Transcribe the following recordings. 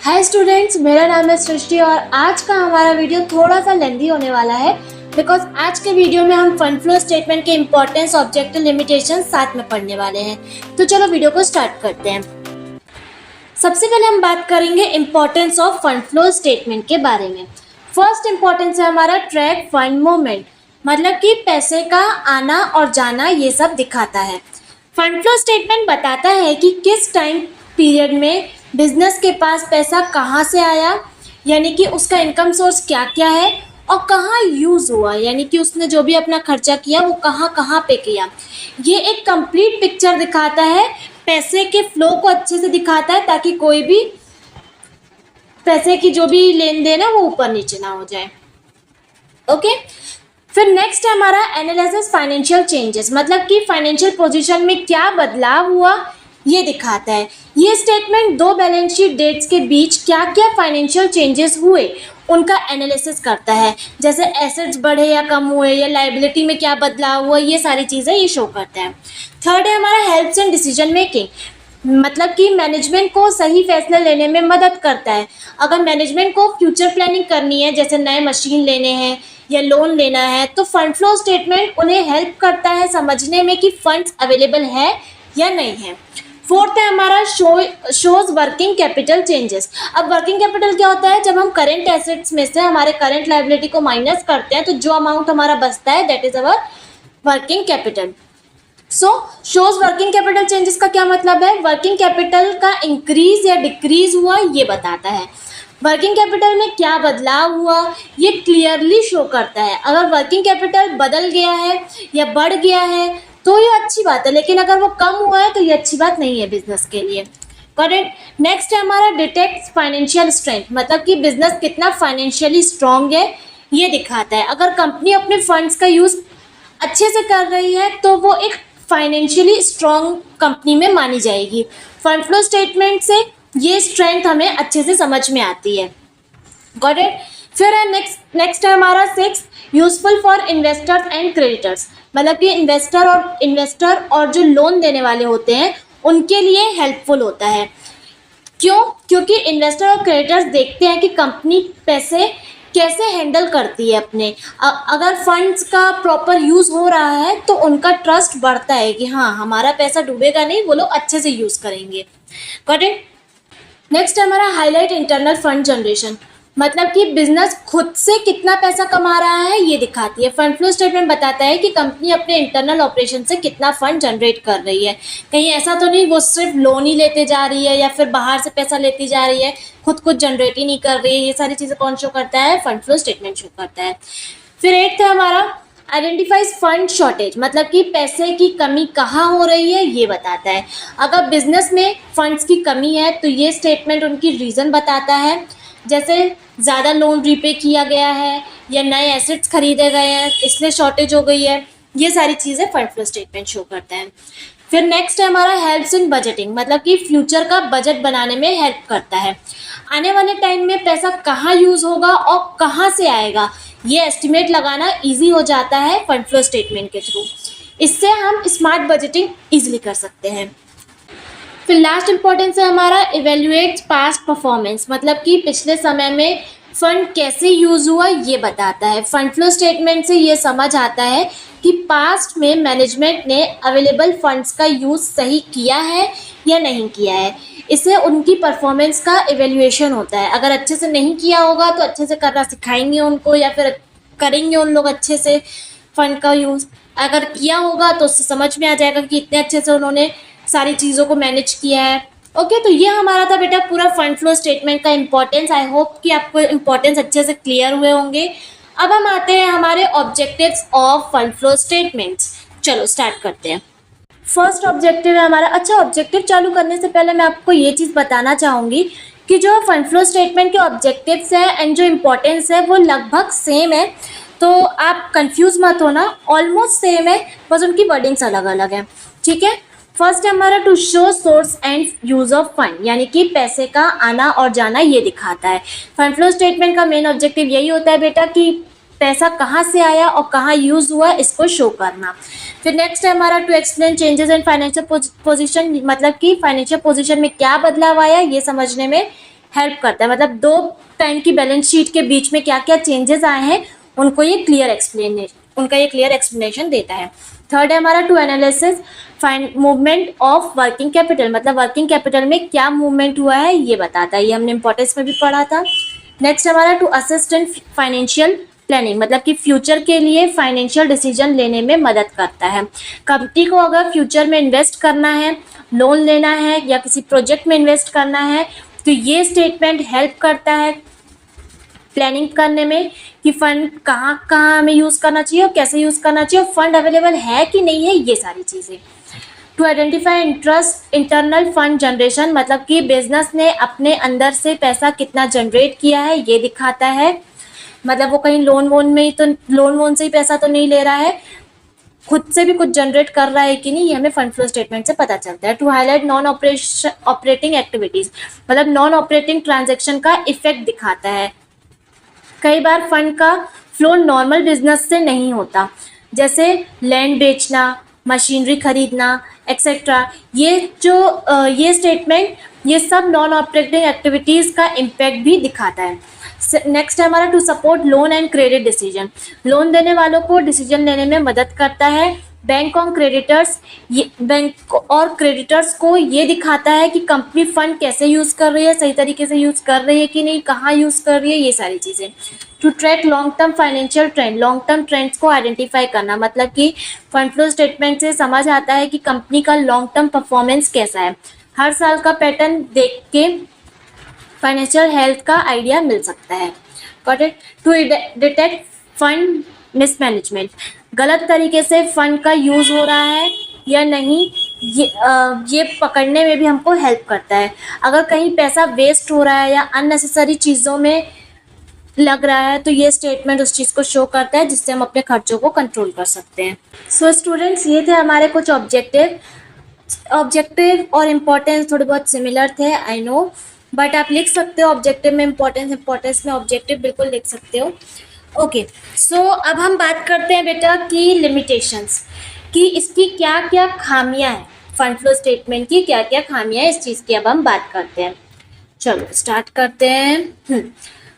Hi students, मेरा नाम है सृष्टि और आज का हमारा वीडियो थोड़ा सा लेंदी होने वाला है बिकॉज आज के वीडियो में हम फंड फ्लो स्टेटमेंट के इंपॉर्टेंस, ऑब्जेक्टिव, लिमिटेशन साथ में पढ़ने वाले हैं। तो चलो वीडियो को स्टार्ट करते हैं। सबसे पहले हम बात करेंगे importance of fund flow statement के बारे में। फर्स्ट इंपॉर्टेंस है हमारा ट्रैक फंड मूवमेंट, मतलब कि पैसे का आना और जाना ये सब दिखाता है। फंड फ्लो स्टेटमेंट बताता है कि किस टाइम पीरियड में बिजनेस के पास पैसा कहाँ से आया, यानी कि उसका इनकम सोर्स क्या क्या है और कहाँ यूज़ हुआ, यानी कि उसने जो भी अपना खर्चा किया वो कहाँ कहाँ पे किया। ये एक कंप्लीट पिक्चर दिखाता है, पैसे के फ्लो को अच्छे से दिखाता है ताकि कोई भी पैसे की जो भी लेन देन है वो ऊपर नीचे ना हो जाए। ओके, फिर नेक्स्ट है हमारा एनालिसिस फाइनेंशियल चेंजेस, मतलब कि फाइनेंशियल पोजीशन में क्या बदलाव हुआ ये दिखाता है। ये स्टेटमेंट दो बैलेंस शीट डेट्स के बीच क्या क्या फाइनेंशियल चेंजेस हुए उनका एनालिसिस करता है, जैसे एसेट्स बढ़े या कम हुए या लाइबिलिटी में क्या बदलाव हुआ, ये सारी चीज़ें ये शो करता है। थर्ड है हमारा हेल्प्स इन डिसीजन मेकिंग, मतलब कि मैनेजमेंट को सही फैसले लेने में मदद करता है। अगर मैनेजमेंट को फ्यूचर प्लानिंग करनी है, जैसे नए मशीन लेने हैं या लोन लेना है, तो फंड फ्लो स्टेटमेंट उन्हें हेल्प करता है समझने में कि फंड्स अवेलेबल है या नहीं है। फोर्थ है हमारा शोज वर्किंग कैपिटल चेंजेस। अब वर्किंग कैपिटल क्या होता है, जब हम करेंट एसेट्स में से हमारे करेंट लायबिलिटी को माइनस करते हैं तो जो अमाउंट हमारा बचता है that is our working capital. So shows working capital changes का क्या मतलब है, वर्किंग कैपिटल का इंक्रीज या डिक्रीज हुआ ये बताता है। वर्किंग कैपिटल में क्या बदलाव हुआ ये क्लियरली शो करता है। अगर वर्किंग कैपिटल बदल गया है या बढ़ गया है तो ये अच्छी बात है, लेकिन अगर वो कम हुआ है तो ये अच्छी बात नहीं है बिजनेस के लिए। करेक्ट। नेक्स्ट है हमारा डिटेक्ट फाइनेंशियल स्ट्रेंथ, मतलब कि बिजनेस कितना फाइनेंशियली स्ट्रांग है ये दिखाता है। अगर कंपनी अपने फंड्स का यूज़ अच्छे से कर रही है तो वो एक फाइनेंशियली स्ट्रांग कंपनी में मानी जाएगी। फंड फ्लो स्टेटमेंट से ये स्ट्रेंथ हमें अच्छे से समझ में आती है। Got it. फिर है नेक्स्ट है हमारा 6 useful for investors and creditors, मतलब कि इन्वेस्टर और जो लोन देने वाले होते हैं उनके लिए हेल्पफुल होता है। क्यों? क्योंकि इन्वेस्टर और क्रेडिटर्स देखते हैं कि कंपनी पैसे कैसे हैंडल करती है अपने। अगर फंड्स का प्रॉपर यूज़ हो रहा है तो उनका ट्रस्ट बढ़ता है कि हाँ हमारा पैसा डूबेगा नहीं, वो लोग अच्छे से यूज़ करेंगे। Got it. नेक्स्ट हमारा हाईलाइट इंटरनल फंड जनरेशन, मतलब कि बिजनेस खुद से कितना पैसा कमा रहा है ये दिखाती है। फंड फ्लो स्टेटमेंट बताता है कि कंपनी अपने इंटरनल ऑपरेशन से कितना फंड जनरेट कर रही है। कहीं ऐसा तो नहीं वो सिर्फ लोन ही लेते जा रही है या फिर बाहर से पैसा लेती जा रही है, खुद कुछ जनरेट ही नहीं कर रही है। ये सारी चीज़ें कौन शो करता है, फंड फ्लो स्टेटमेंट शो करता है। फिर 8 है हमारा आइडेंटिफाइज फंड शॉर्टेज, मतलब कि पैसे की कमी कहाँ हो रही है ये बताता है। अगर बिजनेस में फंड्स की कमी है तो ये स्टेटमेंट उनकी रीज़न बताता है, जैसे ज़्यादा लोन रीपे किया गया है या नए एसेट्स खरीदे गए हैं इसलिए शॉर्टेज हो गई है। ये सारी चीज़ें फंड फ्लो स्टेटमेंट शो करता है। फिर नेक्स्ट है हमारा हेल्प्स इन बजटिंग, मतलब कि फ्यूचर का बजट बनाने में हेल्प करता है। आने वाले टाइम में पैसा कहाँ यूज़ होगा और कहाँ से आएगा ये एस्टिमेट लगाना ईजी हो जाता है फंड फ्लो स्टेटमेंट के थ्रू। इससे हम स्मार्ट बजटिंग ईजिली कर सकते हैं। फिर लास्ट इंपॉर्टेंस है हमारा इवेल्युएट पास्ट परफॉर्मेंस, मतलब कि पिछले समय में फंड कैसे यूज़ हुआ ये बताता है। फंड फ्लो स्टेटमेंट से ये समझ आता है कि पास्ट में मैनेजमेंट ने अवेलेबल फंड्स का यूज़ सही किया है या नहीं किया है। इससे उनकी परफॉर्मेंस का इवेल्युएशन होता है। अगर अच्छे से नहीं किया होगा तो अच्छे से करना सिखाएंगे उनको या फिर करेंगे उन लोग अच्छे से फंड का यूज़। अगर किया होगा तो उससे समझ में आ जाएगा कि इतने अच्छे से उन्होंने सारी चीज़ों को मैनेज किया है। ओके, तो ये हमारा था बेटा पूरा फंड फ्लो स्टेटमेंट का इंपॉर्टेंस। आई होप कि आपको इंपॉर्टेंस अच्छे से क्लियर हुए होंगे। अब हम आते हैं हमारे objectives of fund flow statements. चलो स्टार्ट करते हैं। फर्स्ट ऑब्जेक्टिव है हमारा, अच्छा ऑब्जेक्टिव चालू करने से पहले मैं आपको ये चीज़ बताना चाहूँगी कि जो फंड फ्लो स्टेटमेंट के ऑब्जेक्टिव्स है एंड जो इम्पोर्टेंस है वो लगभग सेम है, तो आप कंफ्यूज मत होना, ऑलमोस्ट सेम है, बस उनकी वर्डिंग्स अलग अलग हैं। ठीक है। फर्स्ट है हमारा to show source and use of fund, यानी कि पैसे का आना और जाना ये दिखाता है। फंड फ्लो स्टेटमेंट का मेन ऑब्जेक्टिव यही होता है बेटा कि पैसा कहाँ से आया और कहाँ यूज़ हुआ इसको शो करना। फिर नेक्स्ट है हमारा to explain changes in financial position, मतलब कि फाइनेंशियल पोजीशन में क्या बदलाव आया ये समझने में हेल्प करता है, मतलब 2 टाइम की बैलेंस शीट के बीच में क्या क्या चेंजेस आए हैं उनको ये क्लियर एक्सप्लेनेशन देता है। थर्ड है हमारा to analysis movement of working capital, मतलब वर्किंग कैपिटल में क्या मूवमेंट हुआ है ये बताता है, ये हमने इंपॉर्टेंस में भी पढ़ा था। नेक्स्ट हमारा to assist in financial planning, मतलब कि फ्यूचर के लिए फाइनेंशियल डिसीजन लेने में मदद करता है। कंपनी को अगर फ्यूचर में इन्वेस्ट करना है, लोन लेना है या किसी प्रोजेक्ट में इन्वेस्ट करना है तो ये स्टेटमेंट हेल्प करता है प्लानिंग करने में कि फंड कहाँ कहाँ हमें यूज़ करना चाहिए और कैसे यूज़ करना चाहिए और फंड अवेलेबल है कि नहीं है, ये सारी चीज़ें। To identify internal fund generation, मतलब कि बिजनेस ने अपने अंदर से पैसा कितना जनरेट किया है ये दिखाता है, मतलब वो कहीं लोन वोन से ही पैसा तो नहीं ले रहा है, खुद से भी कुछ जनरेट कर रहा है कि नहीं, ये हमें फंड फ्लो स्टेटमेंट से पता चलता है। To highlight non operating activities, मतलब नॉन ऑपरेटिंग ट्रांजैक्शन का इफेक्ट दिखाता है। कई बार फंड का फ्लो नॉर्मल बिजनेस से नहीं होता, जैसे लैंड बेचना, मशीनरी खरीदना एक्सेट्रा, ये स्टेटमेंट ये सब नॉन ऑपरेटिंग एक्टिविटीज़ का इम्पैक्ट भी दिखाता है। नेक्स्ट है हमारा to support loan and credit decision, loan देने वालों को डिसीजन लेने में मदद करता है। बैंक और क्रेडिटर्स को ये दिखाता है कि कंपनी फंड कैसे यूज़ कर रही है, सही तरीके से यूज़ कर रही है कि नहीं, कहाँ यूज़ कर रही है, ये सारी चीज़ें। To track long term financial trend, long term trends को आइडेंटिफाई करना, मतलब कि फंड फ्लो स्टेटमेंट से समझ आता है कि कंपनी का लॉन्ग टर्म परफॉर्मेंस कैसा है। हर साल का पैटर्न देख के फाइनेंशियल हेल्थ का आइडिया मिल सकता है। Got it. To detect fund mismanagement, गलत तरीके से फंड का यूज़ हो रहा है या नहीं, ये पकड़ने में भी हमको हेल्प करता है। अगर कहीं पैसा वेस्ट हो रहा है या अननेसेसरी चीज़ों में लग रहा है तो ये स्टेटमेंट उस चीज़ को शो करता है जिससे हम अपने खर्चों को कंट्रोल कर सकते हैं। सो स्टूडेंट्स, ये थे हमारे कुछ ऑब्जेक्टिव और इम्पोर्टेंस थोड़े बहुत सिमिलर थे, आई नो, बट आप लिख सकते हो ऑब्जेक्टिव में इम्पोर्टेंस में ऑब्जेक्टिव बिल्कुल लिख सकते हो। ओके, सो अब हम बात करते हैं बेटा की लिमिटेशंस, कि इसकी क्या क्या खामियां हैं, फंड फ्लो स्टेटमेंट की क्या क्या खामियां हैं, इस चीज़ की अब हम बात करते हैं। चलो स्टार्ट करते हैं।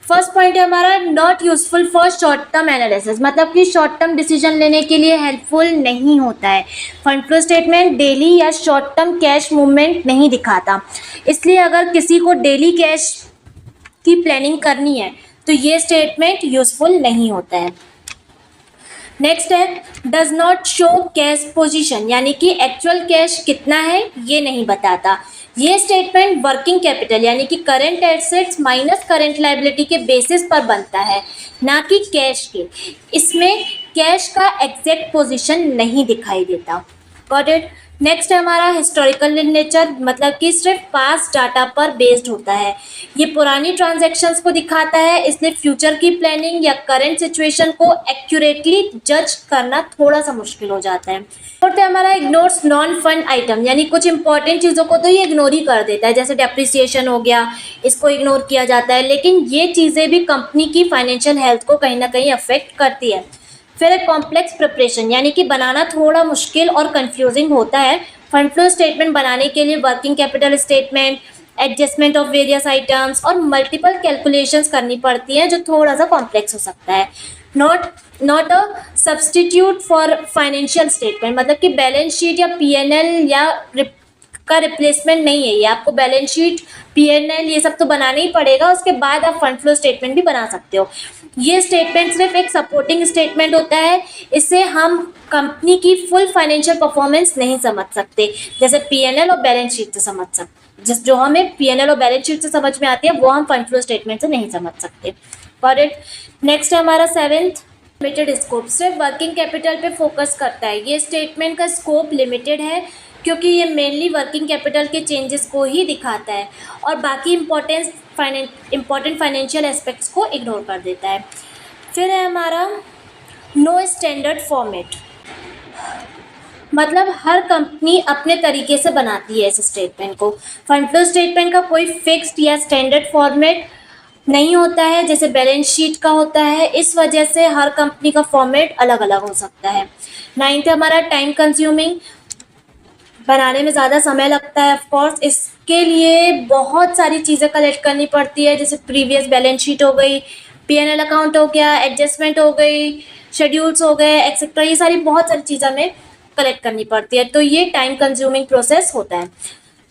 फर्स्ट पॉइंट है हमारा not useful for short term analysis, मतलब कि शॉर्ट टर्म डिसीजन लेने के लिए हेल्पफुल नहीं होता है। फंड फ्लो स्टेटमेंट डेली या शॉर्ट टर्म कैश मूवमेंट नहीं दिखाता, इसलिए अगर किसी को डेली कैश की प्लानिंग करनी है तो ये स्टेटमेंट यूजफुल नहीं होता है। नेक्स्ट है does not show cash position, यानी कि एक्चुअल कैश कितना है ये नहीं बताता। ये स्टेटमेंट वर्किंग कैपिटल यानी कि current assets minus current liability के बेसिस पर बनता है, ना कि कैश के। इसमें कैश का एग्जैक्ट पोजीशन नहीं दिखाई देता। Got it. नेक्स्ट है हमारा हिस्टोरिकल इन नेचर, मतलब कि सिर्फ पास्ट डाटा पर बेस्ड होता है। ये पुरानी ट्रांजैक्शंस को दिखाता है, इसलिए फ्यूचर की प्लानिंग या करंट सिचुएशन को एक्यूरेटली जज करना थोड़ा सा मुश्किल हो जाता है। फोर्थ है हमारा इग्नोर्स नॉन फंड आइटम, यानी कुछ इंपॉर्टेंट चीज़ों को तो ये इग्नोर ही कर देता है, जैसे डेप्रिसिएशन हो गया, इसको इग्नोर किया जाता है, लेकिन ये चीज़ें भी कंपनी की फाइनेंशियल हेल्थ को कहीं ना कहीं अफेक्ट करती है। फिर एक कॉम्प्लेक्स प्रिपरेशन, यानी कि बनाना थोड़ा मुश्किल और कंफ्यूजिंग होता है। फंड फ्लो स्टेटमेंट बनाने के लिए working capital statement, adjustment of various items और मल्टीपल कैलकुलेशंस करनी पड़ती हैं, जो थोड़ा सा कॉम्प्लेक्स हो सकता है। Not a substitute for financial statement, मतलब कि बैलेंस शीट या पीएनएल या का रिप्लेसमेंट नहीं है ये। आपको बैलेंस शीट, पीएनएल ये सब तो बनाना ही पड़ेगा, उसके बाद आप फंड फ्लो स्टेटमेंट भी बना सकते हो। ये स्टेटमेंट सिर्फ एक सपोर्टिंग स्टेटमेंट होता है, इससे हम कंपनी की फुल फाइनेंशियल परफॉर्मेंस नहीं समझ सकते, जैसे पीएनएल और बैलेंस शीट से समझ सकते। जो हमें पीएनएल और बैलेंस शीट से समझ में आती है वो हम फंड फ्लो स्टेटमेंट से नहीं समझ सकते। Got it. नेक्स्ट है हमारा सेवेंथ, लिमिटेड स्कोप, सिर्फ वर्किंग कैपिटल पे फोकस करता है। ये स्टेटमेंट का स्कोप लिमिटेड है क्योंकि ये मेनली वर्किंग कैपिटल के चेंजेस को ही दिखाता है और बाकी इम्पोर्टेंट फाइनेंशियल एस्पेक्ट्स को इग्नोर कर देता है। फिर है हमारा नो स्टैंडर्ड फॉर्मेट, मतलब हर कंपनी अपने तरीके से बनाती है इस स्टेटमेंट को। फंड फ्लो स्टेटमेंट का कोई फिक्स्ड या स्टैंडर्ड फॉर्मेट नहीं होता है जैसे बैलेंस शीट का होता है, इस वजह से हर कंपनी का फॉर्मेट अलग अलग हो सकता है। नाइन्थ हमारा टाइम कंज्यूमिंग, बनाने में ज़्यादा समय लगता है। ऑफ कोर्स इसके लिए बहुत सारी चीज़ें कलेक्ट करनी पड़ती है, जैसे प्रीवियस बैलेंस शीट हो गई, P&L अकाउंट हो गया, एडजस्टमेंट हो गई, शेड्यूल्स हो गए, एक्सेट्रा। ये सारी बहुत सारी चीज़ें हमें कलेक्ट करनी पड़ती है, तो ये टाइम कंज्यूमिंग प्रोसेस होता है।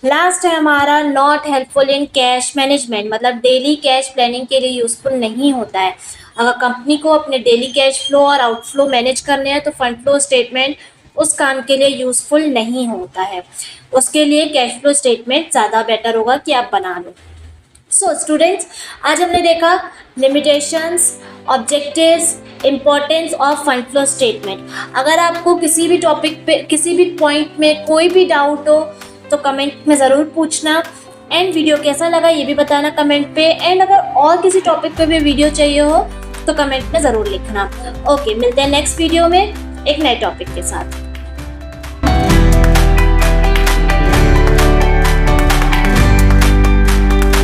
लास्ट है हमारा not helpful in cash management, मतलब डेली कैश प्लानिंग के लिए यूज़फुल नहीं होता है। अगर कंपनी को अपने डेली कैश फ्लो और आउटफ्लो मैनेज करने हैं तो फंड फ्लो स्टेटमेंट उस काम के लिए यूज़फुल नहीं होता है। उसके लिए कैश फ्लो स्टेटमेंट ज़्यादा बेटर होगा कि आप बना लो। सो स्टूडेंट्स, आज हमने देखा limitations, objectives, importance of fund flow statement. अगर आपको किसी भी टॉपिक पे, किसी भी पॉइंट में कोई भी डाउट हो तो कमेंट में ज़रूर पूछना। एंड वीडियो कैसा लगा ये भी बताना कमेंट पे। एंड अगर और किसी टॉपिक पे भी वीडियो चाहिए हो तो कमेंट में ज़रूर लिखना। ओके, मिलते हैं नेक्स्ट वीडियो में एक नए टॉपिक के साथ।